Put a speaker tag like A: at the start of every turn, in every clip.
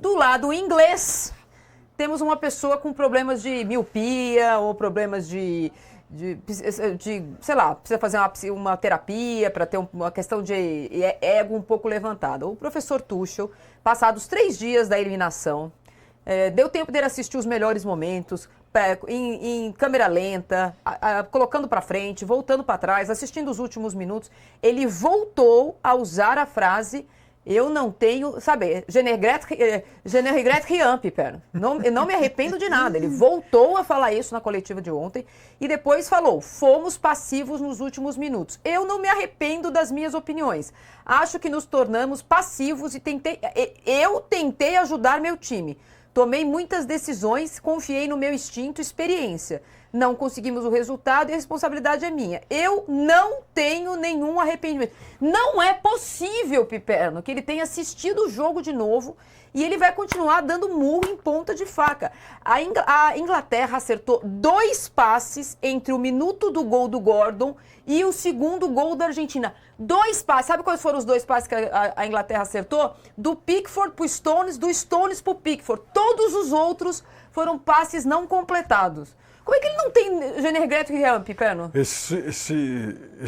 A: Do lado inglês, temos uma pessoa com problemas de miopia ou problemas sei lá, precisa fazer uma terapia para ter uma questão de ego um pouco levantada. O professor Tuchel, passados 3 dias da eliminação, deu tempo dele assistir os melhores momentos, em câmera lenta, colocando para frente, voltando para trás, assistindo os últimos minutos. Ele voltou a usar a frase: eu não tenho, sabe, je ne regrette rien, Piperno. Eu não me arrependo de nada. Ele voltou a falar isso na coletiva de ontem e depois falou: fomos passivos nos últimos minutos. Eu não me arrependo das minhas opiniões. Acho que nos tornamos passivos e eu tentei ajudar meu time. Tomei muitas decisões, confiei no meu instinto e experiência. Não conseguimos o resultado e a responsabilidade é minha. Eu não tenho nenhum arrependimento. Não é possível, Piperno, que ele tenha assistido o jogo de novo e ele vai continuar dando murro em ponta de faca. A Inglaterra acertou 2 passes entre o minuto do gol do Gordon e o segundo gol da Argentina. 2 passes. Sabe quais foram os 2 passes que a Inglaterra acertou? Do Pickford pro Stones, do Stones pro Pickford. Todos os outros foram passes não completados. Como é que ele não tem je ne regrette rien, Piperno?
B: Esse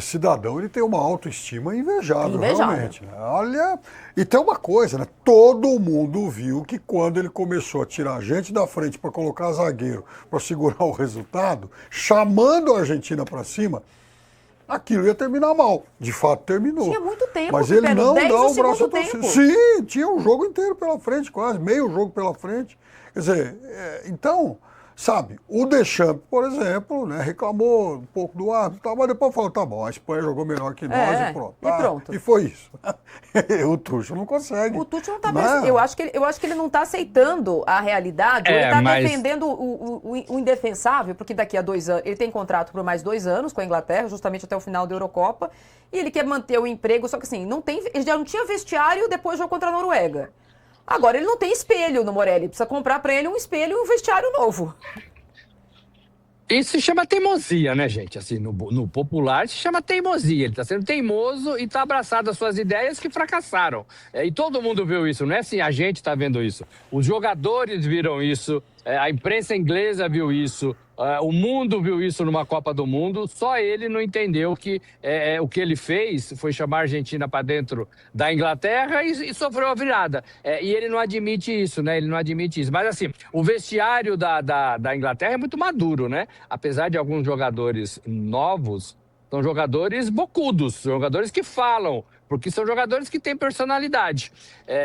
B: cidadão, ele tem uma autoestima invejável. Realmente. Né? Olha, e tem uma coisa, né? Todo mundo viu que quando ele começou a tirar gente da frente para colocar zagueiro para segurar o resultado, chamando a Argentina para cima, aquilo ia terminar mal. De fato, terminou.
A: Tinha muito tempo,
B: mas ele não dá o braço a torcer.
A: tempo.
B: Sim, tinha o jogo inteiro pela frente, quase, meio jogo pela frente. Quer dizer, então... Sabe, o Deschamps, por exemplo, né, reclamou um pouco do árbitro, mas depois falou: tá bom, a Espanha jogou melhor que nós e pronto.
A: E pronto.
B: E foi isso. O Tuchel não consegue.
A: O Tuchel não está... Eu acho que ele não está aceitando a realidade, ele está defendendo o indefensável, porque daqui a 2 anos, ele tem contrato por mais 2 anos com a Inglaterra, justamente até o final da Eurocopa, e ele quer manter o emprego, só que assim, ele já não tinha vestiário depois do jogo contra a Noruega. Agora, ele não tem espelho no Morelli. Precisa comprar para ele um espelho e um vestiário novo.
C: Isso se chama teimosia, né, gente? Assim, no popular se chama teimosia. Ele está sendo teimoso e está abraçado às suas ideias que fracassaram. E todo mundo viu isso, não é assim, a gente está vendo isso. Os jogadores viram isso, a imprensa inglesa viu isso, o mundo viu isso numa Copa do Mundo. Só ele não entendeu que o que ele fez foi chamar a Argentina para dentro da Inglaterra e sofreu a virada. E ele não admite isso, né? Ele não admite isso. Mas assim, o vestiário da Inglaterra é muito maduro, né? Apesar de alguns jogadores novos, são jogadores bocudos, jogadores que falam, porque são jogadores que têm personalidade.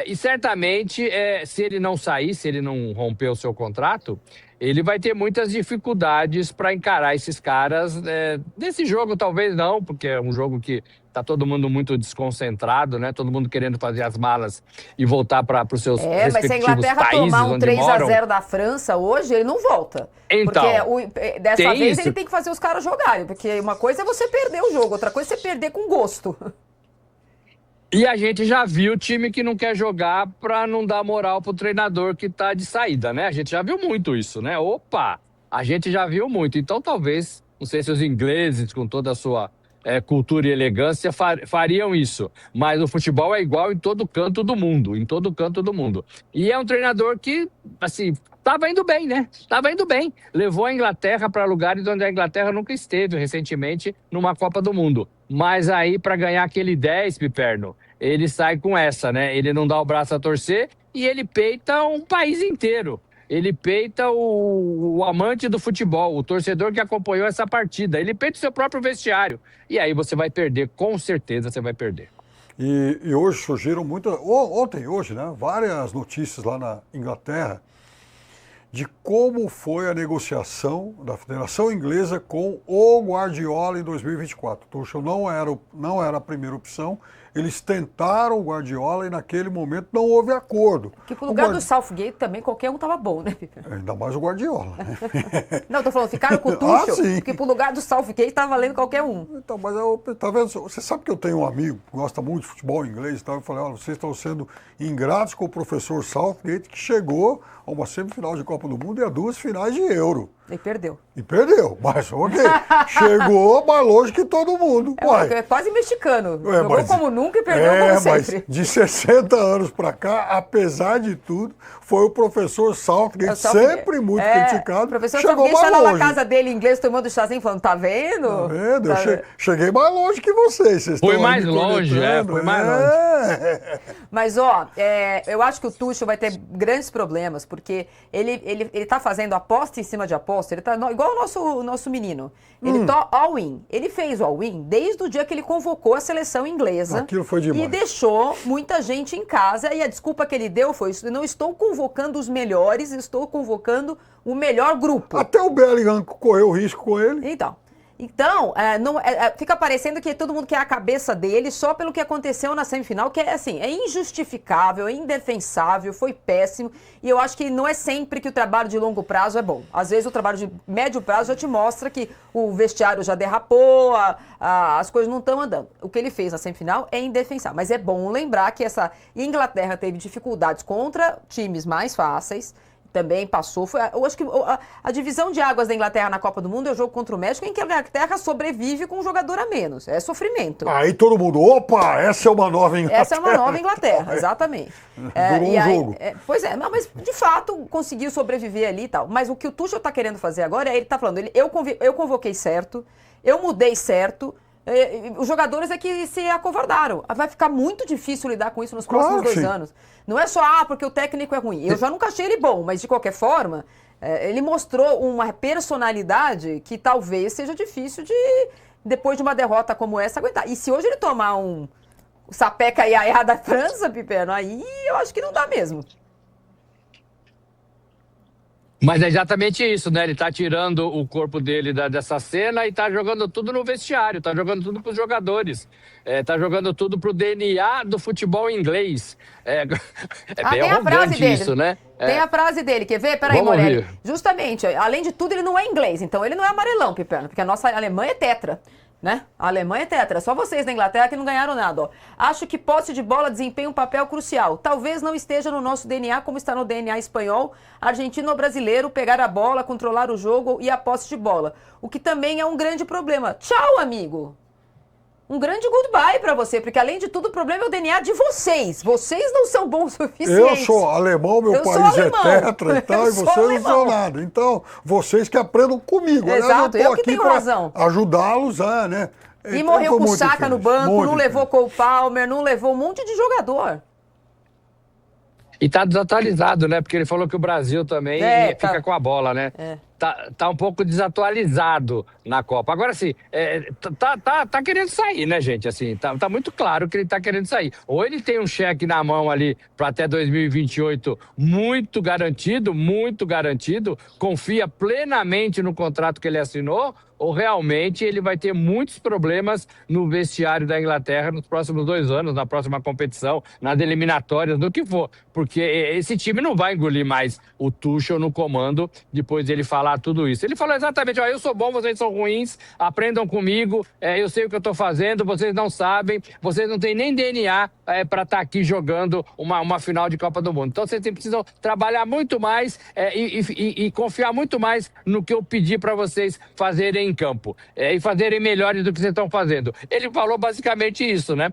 C: E certamente, se ele não sair, se ele não romper o seu contrato, ele vai ter muitas dificuldades para encarar esses caras. Nesse jogo, talvez não, porque é um jogo que está todo mundo muito desconcentrado, né? Todo mundo querendo fazer as malas e voltar para os seus respectivos países.
A: Mas se a Inglaterra tomar um 3-0 da França hoje, ele não volta.
C: Então,
A: porque dessa vez ele tem que fazer os caras jogarem, porque uma coisa é você perder o jogo, outra coisa é você perder com gosto.
C: E a gente já viu o time que não quer jogar para não dar moral pro treinador que tá de saída, né? A gente já viu muito isso, né? Opa! A gente já viu muito. Então, talvez, não sei se os ingleses, com toda a sua cultura e elegância, fariam isso. Mas o futebol é igual em todo canto do mundo, em todo canto do mundo. E é um treinador que, assim, estava indo bem, né? Estava indo bem. Levou a Inglaterra para lugares onde a Inglaterra nunca esteve recentemente numa Copa do Mundo. Mas aí, para ganhar aquele 10, Piperno, ele sai com essa, né? Ele não dá o braço a torcer e ele peita um país inteiro. Ele peita o amante do futebol, o torcedor que acompanhou essa partida. Ele peita o seu próprio vestiário. E aí você vai perder, com certeza você vai perder.
B: E hoje surgiram ontem, hoje, né? Várias notícias lá na Inglaterra de como foi a negociação da Federação Inglesa com o Guardiola em 2024. O Tuchel não era a primeira opção. Eles tentaram o Guardiola e naquele momento não houve acordo.
A: Que pro lugar do Southgate também qualquer um tava bom, né, Pipe?
B: Ainda mais o Guardiola, né?
A: Não, tô falando, ficaram com o Tuchel, porque pro lugar do Southgate tava valendo qualquer um.
B: Então, mas tá vendo? Você sabe que eu tenho um amigo que gosta muito de futebol inglês e tal. Eu falei: olha, vocês estão sendo ingratos com o professor Southgate, que chegou a uma semifinal de Copa do Mundo e a 2 finais de Euro.
A: E perdeu.
B: E perdeu, mas ok. Chegou mais longe que todo mundo.
A: É quase mexicano. Jogou como nunca e perdeu como sempre.
B: Mas de 60 anos para cá, apesar de tudo, foi o professor Southgate, sempre muito criticado.
A: O professor
B: chegou
A: Southgate
B: mais
A: lá
B: longe.
A: na casa dele, em inglês, tomando chazinho, falando, tá vendo?
B: Tá vendo? Eu cheguei mais longe que vocês.
C: Foi mais longe, foi mais longe.
A: Mas, ó, eu acho que o Tuchel vai ter grandes problemas, porque ele tá fazendo aposta em cima de aposta, ele tá igual o nosso menino. Ele tá all-in. Ele fez o all-in desde o dia que ele convocou a seleção inglesa.
B: Aquilo foi demais.
A: E deixou muita gente em casa. E a desculpa que ele deu foi isso: não estou convocando os melhores, estou convocando o melhor grupo.
B: Até o Bellingham correu risco com ele.
A: Então, fica parecendo que todo mundo quer a cabeça dele só pelo que aconteceu na semifinal, que é assim, é injustificável, é indefensável, foi péssimo. E eu acho que não é sempre que o trabalho de longo prazo é bom. Às vezes o trabalho de médio prazo já te mostra que o vestiário já derrapou, as coisas não estão andando. O que ele fez na semifinal é indefensável. Mas é bom lembrar que essa Inglaterra teve dificuldades contra times mais fáceis. Também passou. Eu acho que a divisão de águas da Inglaterra na Copa do Mundo é o jogo contra o México, em que a Inglaterra sobrevive com um jogador a menos. É sofrimento.
B: Aí todo mundo, opa, essa é uma nova Inglaterra.
A: Essa é uma nova Inglaterra, exatamente.
B: Durou um jogo.
A: Pois é, mas de fato conseguiu sobreviver ali e tal. Mas o que o Tuchel está querendo fazer agora ele está falando, eu convoquei certo, eu mudei certo. Os jogadores é que se acovardaram. Vai ficar muito difícil lidar com isso nos próximos 2 anos. Não é só porque o técnico é ruim. Eu já nunca achei ele bom, mas de qualquer forma, ele mostrou uma personalidade que talvez seja difícil de, depois de uma derrota como essa, aguentar. E se hoje ele tomar um sapeca iaiá da França, Pipeno, aí eu acho que não dá mesmo.
C: Mas é exatamente isso, né? Ele tá tirando o corpo dele dessa cena e tá jogando tudo no vestiário, tá jogando tudo pros jogadores. Tá jogando tudo pro DNA do futebol inglês. Bem arrogante isso, né?
A: Tem a frase dele, quer ver? Peraí, Morelli. Justamente, além de tudo, ele não é inglês, então ele não é amarelão, Pipeno, porque a nossa Alemanha é tetra. Né? A Alemanha é tetra, só vocês da Inglaterra que não ganharam nada. Ó. Acho que posse de bola desempenha um papel crucial. Talvez não esteja no nosso DNA como está no DNA espanhol, argentino ou brasileiro, pegar a bola, controlar o jogo e a posse de bola. O que também é um grande problema. Tchau, amigo! Um grande goodbye pra você, porque além de tudo o problema é o DNA de vocês. Vocês não são bons o suficiente.
B: Eu sou alemão, meu país é tetra e tal, e vocês não são nada. Então, vocês que aprendam comigo.
A: Exato, eu que tenho razão.
B: Ajudá-los né?
A: E morreu com o Saka no banco, não levou Cole Palmer, não levou um monte de jogador.
C: E tá desatualizado, né? Porque ele falou que o Brasil também fica com a bola, né? Tá um pouco desatualizado na Copa. Agora, assim, tá querendo sair, né, gente? Assim, tá muito claro que ele tá querendo sair. Ou ele tem um cheque na mão ali para até 2028 muito garantido, confia plenamente no contrato que ele assinou, ou realmente ele vai ter muitos problemas no vestiário da Inglaterra nos próximos 2 anos, na próxima competição, nas eliminatórias, no que for. Porque esse time não vai engolir mais o Tuchel no comando depois dele falar tudo isso. Ele falou exatamente, eu sou bom, vocês são ruins, aprendam comigo, eu sei o que eu tô fazendo, vocês não sabem, vocês não têm nem DNA para estar aqui jogando uma final de Copa do Mundo. Então vocês precisam trabalhar muito mais e confiar muito mais no que eu pedi para vocês fazerem em campo e fazerem melhores do que vocês estão fazendo. Ele falou basicamente isso, né?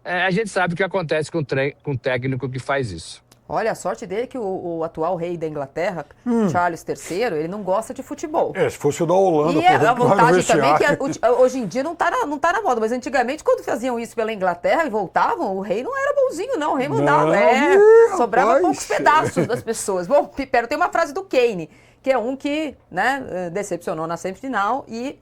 C: A gente sabe o que acontece com o técnico que faz isso.
A: Olha, a sorte dele é que o atual rei da Inglaterra, Charles III, ele não gosta de futebol.
B: Se fosse o da Holanda...
A: E a vantagem também é que hoje em dia não tá na moda, mas antigamente quando faziam isso pela Inglaterra e voltavam, o rei não era bonzinho não, o rei mandava, sobrava poucos pedaços das pessoas. Bom, Pipero, tem uma frase do Kane, que é um que decepcionou na semifinal e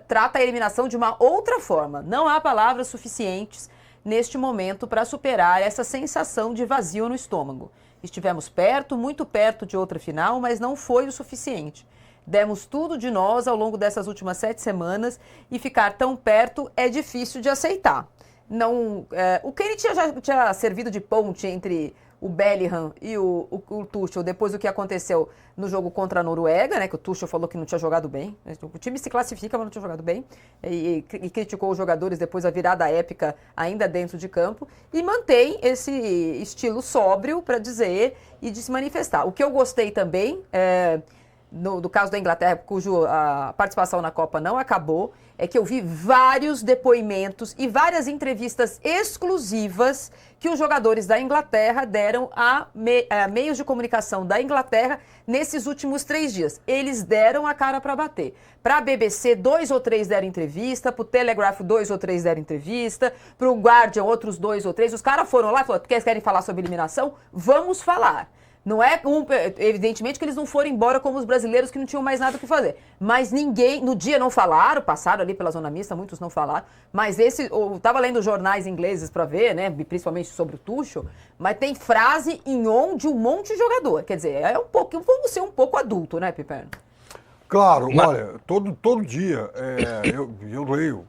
A: trata a eliminação de uma outra forma. Não há palavras suficientes neste momento para superar essa sensação de vazio no estômago. Estivemos perto, muito perto de outra final, mas não foi o suficiente. Demos tudo de nós ao longo dessas últimas 7 semanas e ficar tão perto é difícil de aceitar. O Kane tinha servido de ponte entre o Bellingham e o Tuchel depois do que aconteceu no jogo contra a Noruega, né, que o Tuchel falou que não tinha jogado bem. O time se classifica, mas não tinha jogado bem. E criticou os jogadores depois da virada épica ainda dentro de campo. E mantém esse estilo sóbrio para dizer e de se manifestar. O que eu gostei também do caso da Inglaterra, cuja participação na Copa não acabou, é que eu vi vários depoimentos e várias entrevistas exclusivas que os jogadores da Inglaterra deram a meios de comunicação da Inglaterra nesses últimos 3 dias. Eles deram a cara para bater. Para a BBC, 2 ou 3 deram entrevista, para o Telegraph, 2 ou 3 deram entrevista, para o Guardian, outros 2 ou 3. Os caras foram lá e falaram, querem falar sobre eliminação? Vamos falar. Não é, evidentemente, que eles não foram embora como os brasileiros que não tinham mais nada o que fazer. Mas ninguém, no dia não falaram, passaram ali pela zona mista, muitos não falaram. Mas eu estava lendo jornais ingleses para ver, né, principalmente sobre o Tuchel, mas tem frase em on de um monte de jogador. Quer dizer, vamos ser um pouco adulto, né, Piperno?
B: Claro, olha, todo dia eu leio,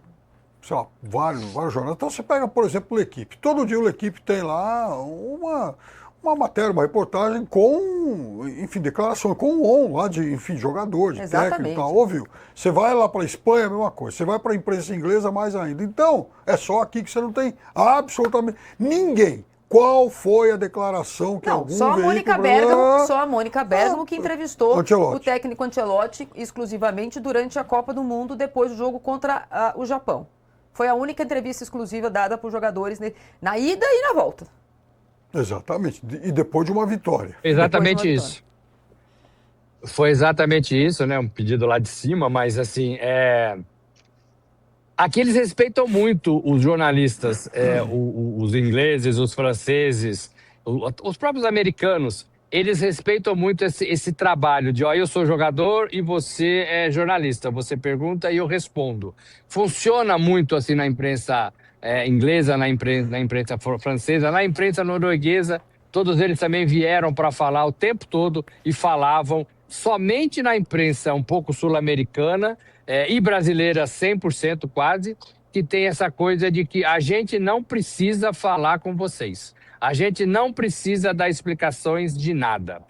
B: sei lá, vários jornais. Então você pega, por exemplo, o L'Équipe. Todo dia o L'Équipe tem lá uma matéria, uma reportagem com, enfim, declaração, com um lá de, enfim, jogador, de técnico e tal, ouviu? Você vai lá para a Espanha, a mesma coisa. Você vai para a imprensa inglesa, mais ainda. Então, é só aqui que você não tem absolutamente ninguém. Qual foi a declaração que algum
A: só a Mônica Bergamo, só a Mônica Bergamo que entrevistou
B: Ancelotti.
A: O técnico Ancelotti exclusivamente durante a Copa do Mundo, depois do jogo contra o Japão. Foi a única entrevista exclusiva dada por jogadores na ida e na volta.
B: Exatamente. E depois de uma vitória.
C: Exatamente isso. Foi exatamente isso, né? Um pedido lá de cima, mas assim, aqui eles respeitam muito os jornalistas, os ingleses, os franceses, os próprios americanos. Eles respeitam muito esse trabalho de, eu sou jogador e você é jornalista. Você pergunta e eu respondo. Funciona muito assim na imprensa inglesa, na imprensa francesa, na imprensa norueguesa. Todos eles também vieram para falar o tempo todo e falavam. Somente na imprensa um pouco sul-americana e brasileira 100% quase, que tem essa coisa de que a gente não precisa falar com vocês. A gente não precisa dar explicações de nada.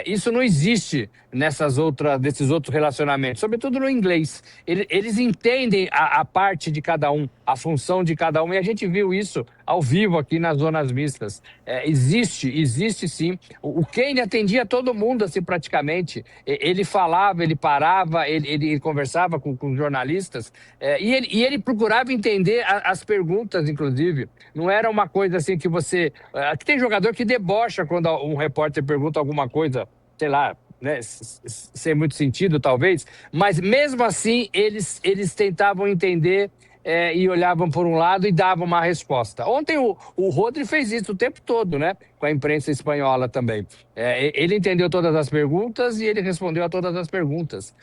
C: Isso não existe desses outros relacionamentos, sobretudo no inglês. Eles entendem a parte de cada um, a função de cada um, e a gente viu isso ao vivo aqui nas zonas mistas. Existe sim. O Kane atendia todo mundo, assim, praticamente. Ele falava, ele parava, ele conversava com jornalistas, e ele procurava entender as perguntas, inclusive. Não era uma coisa assim que você... Aqui tem jogador que debocha quando um repórter pergunta alguma coisa, sei lá, né, sem muito sentido, talvez, mas mesmo assim eles tentavam entender e olhavam por um lado e davam uma resposta. Ontem o Rodri fez isso o tempo todo, né, com a imprensa espanhola também. Ele entendeu todas as perguntas e ele respondeu a todas as perguntas.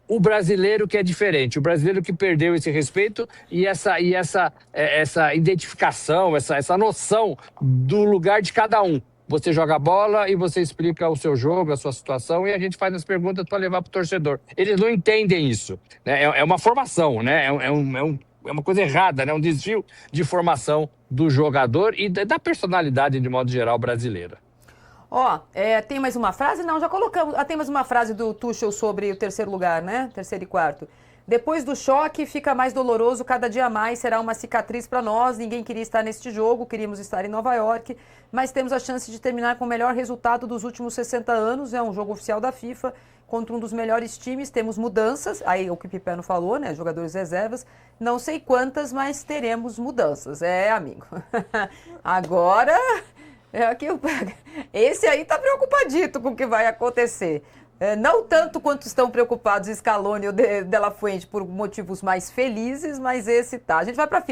C: O brasileiro que é diferente, o brasileiro que perdeu esse respeito e essa identificação, essa noção do lugar de cada um. Você joga bola e você explica o seu jogo, a sua situação, e a gente faz as perguntas para levar para o torcedor. Eles não entendem isso, né? É uma formação, né? É uma coisa errada, né? Um desvio de formação do jogador e da personalidade, de modo geral, brasileira.
A: Tem mais uma frase? Não, já colocamos. Tem mais uma frase do Tuchel sobre o terceiro lugar, né? Terceiro e quarto. Depois do choque, fica mais doloroso, cada dia mais será uma cicatriz para nós. Ninguém queria estar neste jogo, queríamos estar em Nova York, mas temos a chance de terminar com o melhor resultado dos últimos 60 anos. É um jogo oficial da FIFA, contra um dos melhores times. Temos mudanças, aí o que o Piperno falou, né? Jogadores reservas. Não sei quantas, mas teremos mudanças. Amigo. Agora, esse aí tá preocupadito com o que vai acontecer. Não tanto quanto estão preocupados Scaloni ou De La Fuente por motivos mais felizes, mas esse tá. A gente vai para